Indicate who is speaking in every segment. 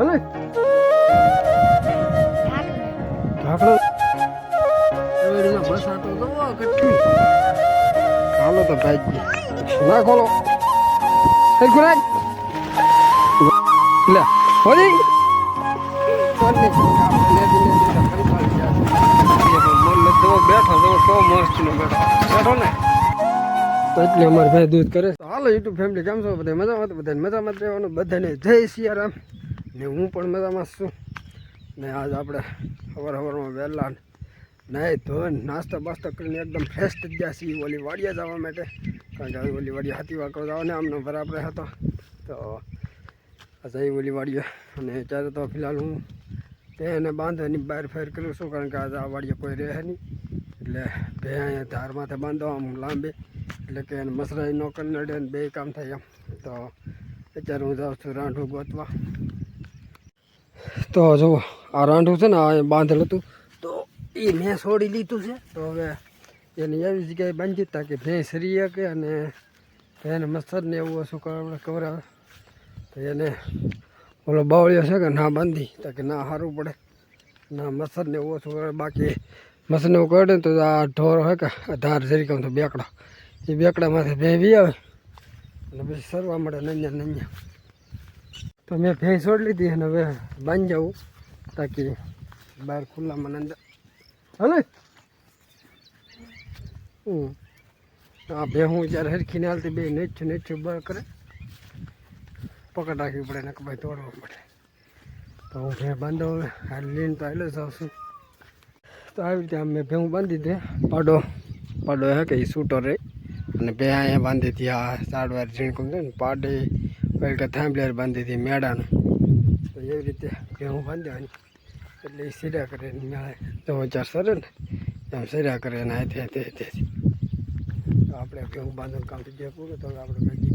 Speaker 1: હલે ઢાકણો રેડીમાં બસ આતો તો કેટલી હાલો તો ભાઈ ના ખોલો સરખું રાખ લે હોજી બેઠો તો કેવો મસ્ત નો બેઠો ને તો એટલે અમારે ભાઈ દૂધ કરે હાલો યુટ્યુબ ફેમિલી કેમ છો બધા મજામાં તો બધા મજામાં રહેવાનું બધાને જય સિયારામ ને હું પણ મજામાં છું ને આજ આપણે સવારમાં વહેલા નાહી ધોઈને નાસ્તો બાસ્તો કરીને એકદમ ફ્રેશ થઈ ગયા છીએ ઓલી વાડિયા જવા માટે કારણ કે હવે ઓલી વાડિયા હાથી વાંકડો જવાને આમનો બરાબર હતો તો જઈ ઓલી વાડિયા અને અત્યારે તો ફિલહાલ હું તેને બાંધવાની બહાર ફેર કરું છું કારણ કે આજે આ વાડિયા કોઈ રહે નહીં એટલે બે અહીંયા ધારમાંથી બાંધો આમ લાંબે એટલે કે એને મસરાઈ ન કરી નડે ને બે કામ થાય એમ તો અત્યારે હું જાઉં છું રાંઢું ગોતવા તો જુઓ આ રાંઢું છે ને આ બાંધેલું હતું તો એ મેં છોડી લીધું છે તો હવે એને એવી જગ્યાએ બાંધી તા કે ભેંસ સરી શકે અને એને મચ્છરને એવું ઓછું કવરાવે તો એને ઓલો બાવળિયો છે કે ના બાંધી તો કે ના સારું પડે ના મચ્છરને એવું ઓછું કરે બાકી મચ્છરને એવું કરે ને તો આ ઢોર હોય કે ધાર જરી કહું તો બેકડા એ બેકડામાંથી ભેંવી આવે અને પછી સરવા મળે નંજા તો મેં ભેંસ છોડી લીધી અને હવે બાંધી જાઉં તાકી બહાર ખુલ્લામાં નંદા હલે આ બે હું જ્યારે હરખીને હાલતી બે નેચું બર કરે પકડ રાખવી પડે ને કે ભાઈ તોડવા પડે તો હું ભે બાંધો હાલ લઈને તો હાલે જાઉં છું તો આવી રીતે આમ મેં ભેહું બાંધી દે પાડો હે કે એ છૂટો રહે અને બે અહીંયા બાંધી હતી આ સાડવાર ઝીણકું છે ને પાડે પહેલ કે થાંભલિયાર બાંધી હતી મેળાનું તો એવી રીતે ભેહું બાંધવાની એટલે એ સીધા કરે મેળે તો ચાર સરે ને એમ સીધા કરે ને હાથે તો આપણે ભેહું બાંધવાનું કામ થઈ જાય પૂરું તો આપણે પછી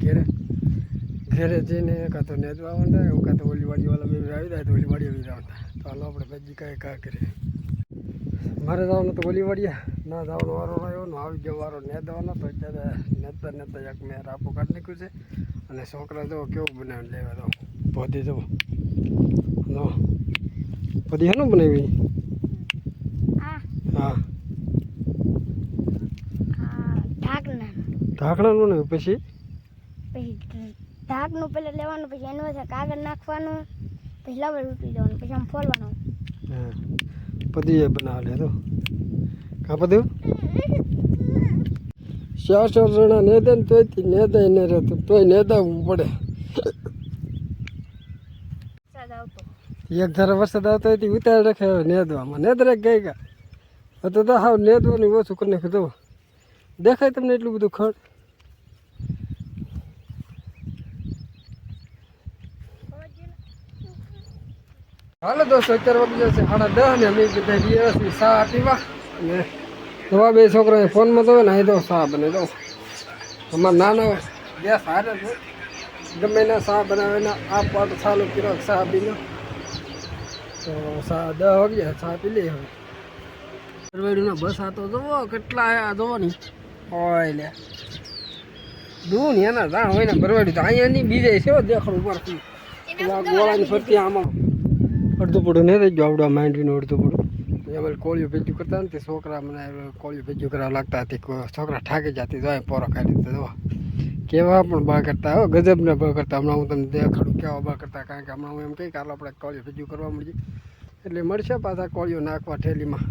Speaker 1: ઘેરે જઈને કાં તો નેદવા આવતા એવું કાં તો ઓલી વાડીવાળા બે આવી જાય તો ઓલી વાડી આવી આવતા તો હાલો આપણે પછી કાંઈ કા કરીએ મારે જવાનું તો ઓલી વાડીયા ના જવાનો વારો રહ્યો ને આવી ગયો વારો નેદવાનો તો અત્યારે નેતા એક મેં રાપો કાઢી નાખ્યું છે અને છોકરા જો કેવું બનાવીને લેવા દો પોધી જવો નો પોધી શાનું બનાવી હા ઢાંકણાનું ને પછી
Speaker 2: ઢાંકણું પહેલાં લેવાનું પછી એનું કાગળ નાખવાનું પછી લવર ઉતરી જવાનું પછી આમ ફોલવાનું
Speaker 1: હા પદી એ બનાવે તો કાં પદ્યું ચાર જણા નેદે ને તોય નેદાય ને રહેતું તોય નેદાવવું પડે એક ધારે વરસાદ આવતો હોય ઉતારી રાખે નેદવામાં નેદરે ગઈ ગા તો હાવ નેદવાનું ઓછું કરી નાખ્યું તો દેખાય તમને એટલું બધું ખડ હાલો દોસ્તો અત્યારે વાગી જશે 10:30 ને અમે બધા દિવસની ચા પીવા અને નવા બે છોકરાને ફોનમાં તો ને અહીં તો ચા બને દો અમારે નાનો ગેસ હારે છે ગમે એના ચા બનાવે ને આ પાટ ચાલુ કર્યો ચા પીને તો ચા 10 વાગ્યા ચા પી લે હવે પરવેડીનો બસ આ તો જુઓ કેટલા આ જુઓ ને હોય લે દૂર ને એના જા હોય ને પરવેડી તો અહીંયાની બીજે છે દેખાડું ઉપરથી ગોળાની ફરતી આમાં અડધું પડું નહીં થઈ ગયું આવડું માંડવીનું અડધું પડું અમારે કોળિયું ભેજ્યું કરતા ને તે છોકરા મને કોળિયું ભેજ્યું કરવા લાગતા હતી છોકરા ઠાકી જતી જાય પોરો ખાઈ દીધો કેવા પણ બળ કરતા હો ગજબને બળ કરતા હમણાં હું તમને દેખાડું કેવા બળ કરતા કારણ કે હમણાં હું એમ કહી કે હાલ આપણે કોળિયું ભેજ્યું કરવા મળીએ એટલે મળશે પાછા કોળિયું નાખવા ઠેલીમાં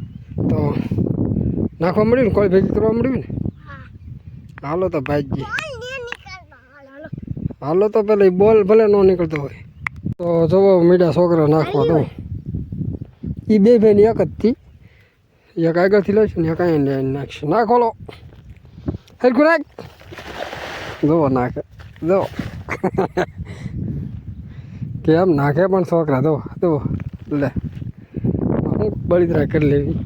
Speaker 1: તો નાખવા મળ્યું ને કોળી ભેગી કરવા મળ્યું ને હાલો તો ભાઈજી હાલો તો પેલા બોલ ભલે ન નીકળતો હોય તો જવો મીડા છોકરા નાખવા તો એ બે ભાઈને એક જ થી એક આગળથી લઈશું ને એક અહીંયા નાખશે નાખોલો હરખું નાખ જુઓ નાખે જો કેમ નાખે પણ છોકરા જુઓ લે હું બળીતરા કરી લેવી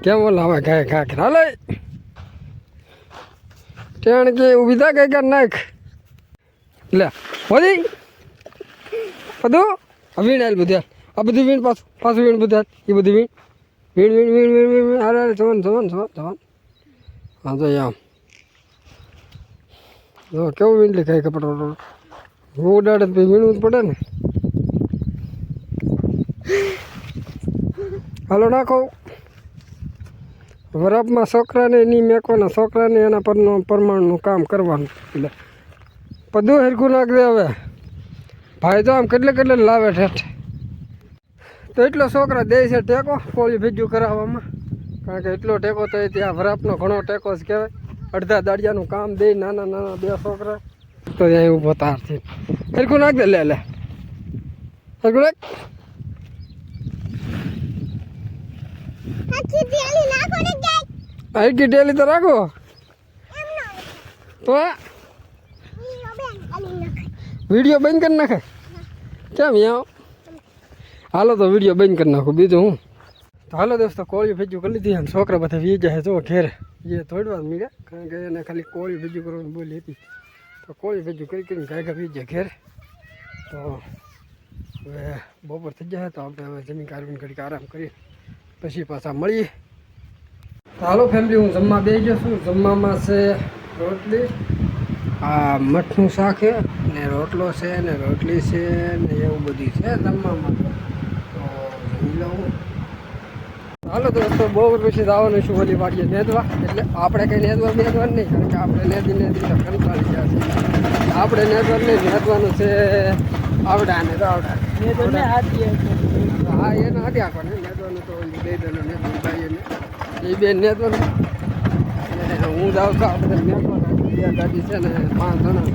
Speaker 1: કેમ બોલા હવે ગાય ખા હાલે ટેણ કે ઊભી થા કઈ નાખ લે હોદી બધું વીણ આવેલ બધું આ બધું વીણ પાછું વીણ બધું એ બધું વીણ અરે જવાન હા તો આમ જો કેવું વીંડલી ખાય કપડો હું ઉડાડે તો વીણવું જ પડે ને. હાલો નાખો. વરાપમાં છોકરાને નહીં મેકવાના, છોકરાને એના પ્રમાણનું કામ કરવાનું. એટલે બધું હરખું નાખ દે. હવે ભાઈ તો આમ કેટલે લાવે ઠેઠ. તો એટલો છોકરા દે છે ટેકો કોળી ભેજું કરાવવામાં. કારણ કે એટલો ટેકો તો ત્યાં વરાપનો ઘણો ટેકો જ કહેવાય. અડધા દાડિયાનું કામ દે નાના 2 છોકરા તો ત્યાં ઊભો તારથી હરખું નાખ દે. લે હરખું નાખ. હરખી ડેલી તો રાખો તો વિડીયો બંધ કરી નાખે. કેમ આવો? હાલો તો વિડીયો બંધ કરી નાખું બીજું હું. તો હાલો દોસ્તો કોળી ભેજું કરી લીધી. છોકરા બધા વી જાય જો ઘેર એ થોડવા મળ્યા. કારણ કે એને ખાલી કોળી ભેજું કરવાની બોલી હતી. તો કોળી ભેજું કરીને ગાયકા વી જાય ઘેર. તો હવે બપોર થઈ જાય તો આપણે હવે જમીન કાઢવીને ઘડીક આરામ કરીએ પછી પાછા મળીએ. તો હાલો ફેમિલી હું જમવા બેસી ગયો છું. જમવામાં છે રોટલી, આ મઠનું શાક છે ને રોટલો છે ને રોટલી છે ને એવું બધું છે જમવામાં. તો જમી લઉં. હાલો દોસ્તો બહુ પછી આવવાનું છું ઓલી વાડીએ નેદવા. એટલે આપણે કંઈ નેદવાનું નહીં. કારણ કે આપણે નેદી તો કંટાળી ગયા છે. આપણે નેદવાનું નહીં, નેદવાનું છે આવડાને તો આવડા. હા એને હાથી આપવાનું નેદવાનું તો દઈ દેવાનું નેદવાનું ભાઈ એને એ બે નેદવાનું. હું જાઉં છું આપણે મેકવાના 2 ગાડી છે ને 5 જણા.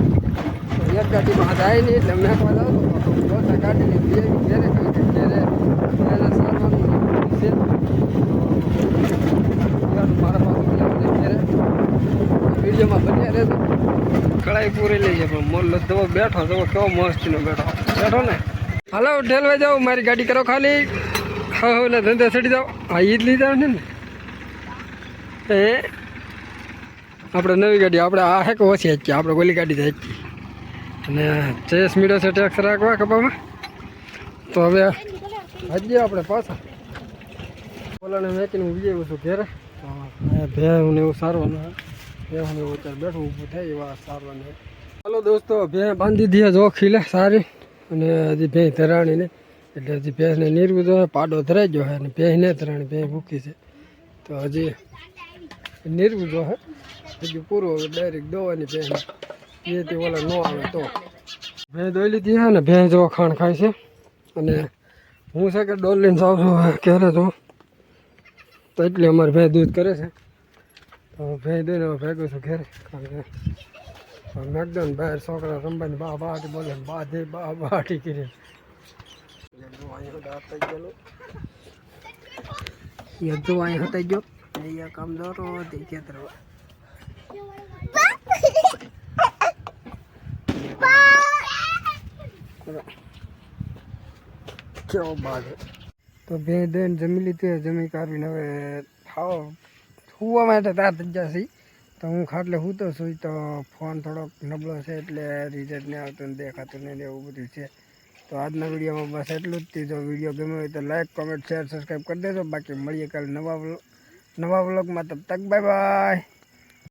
Speaker 1: તો એક ગાડીમાં જાય નહીં એટલે મેકવા જાઉં તો ઓછા ગાડીને બે ઘેરે. કારણ કે ઘેરે એને સારવાનું છે મારા પાસે ઘેરે વિડીયોમાં બન્યા રહેતો. કળાઈ પૂરી લઈ જાય પણ મોલ જવો બેઠો જવો કેવો મસ્તીનો બેઠો ને. હાલો ઢેલવા જાઓ મારી ગાડી કરો ખાલી. એટલે ધંધા ચડી જાઓ. હા ઈ જ લીધા ને એ આપણે નવી ગાડી આપણે આ હે કે ઓછી હાચી આપણે ઓલી ગાડી હાચી. અને 6 મીટર છે ટેક્સ રાખવા કપામાં. તો હવે હજી આપણે પાછા ઓલાને વેચીને ઉભી આવ્યું છું ઘેરે. ભેહું ને એવું સારવાનું હોય. ભેહું ને એવું અત્યારે બેઠું ઊભું થાય એવા સારવાનું. ચાલો દોસ્તો ભેં બાંધી દઈએ જો ખીલે સારી. અને હજી ભેં ધરાણી ને એટલે હજી ભેંસને નીરવું જોઈએ. પાડો ધરાઈ ગયો છે અને ભેં ને ધરાણી ભેં ભૂખી છે. તો હજી નીરવું જો હે હજુ પૂરું. હવે ડાયરેક્ટ દોવાની ભેં એથી ઓલા ન આવે તો ભેં દોઈ લીધી છે ને. ભેં જો ખાણ ખાય છે. અને હું છે કે ડોલ લઈને જાઉં છું ક્યારે તો એટલે અમારે ભેં દૂધ કરે છે. તો ભેં દઈને ભેગું છું ઘેરે. કારણ કે મેકડોન બહાર છોકરા રમવાની બાટી બોલે બાટી કરી. જો અહીં હતા ગયો અહીંયા કામ દોરો તે ખેતર કેવો બાગ. તો ભેં દઈને જમી લીધી. જમી કાઢીને હવે ખાઓ સુવા માટે તાર થઈ જશે. તો હું ખાટલે સૂતો છું. તો ફોન થોડોક નબળો છે એટલે રિઝલ્ટ નહીં આવતું ને દેખાતું નહીં એવું બધું છે. તો આજના વિડીયોમાં બસ એટલું જ. જો વિડીયો ગમ્યો હોય તો લાઈક કોમેન્ટ શેર સબસ્ક્રાઈબ કરી દેજો. બાકી મળીએ કાલે નવા વ્લોગમાં. તબ તક બાય બાય.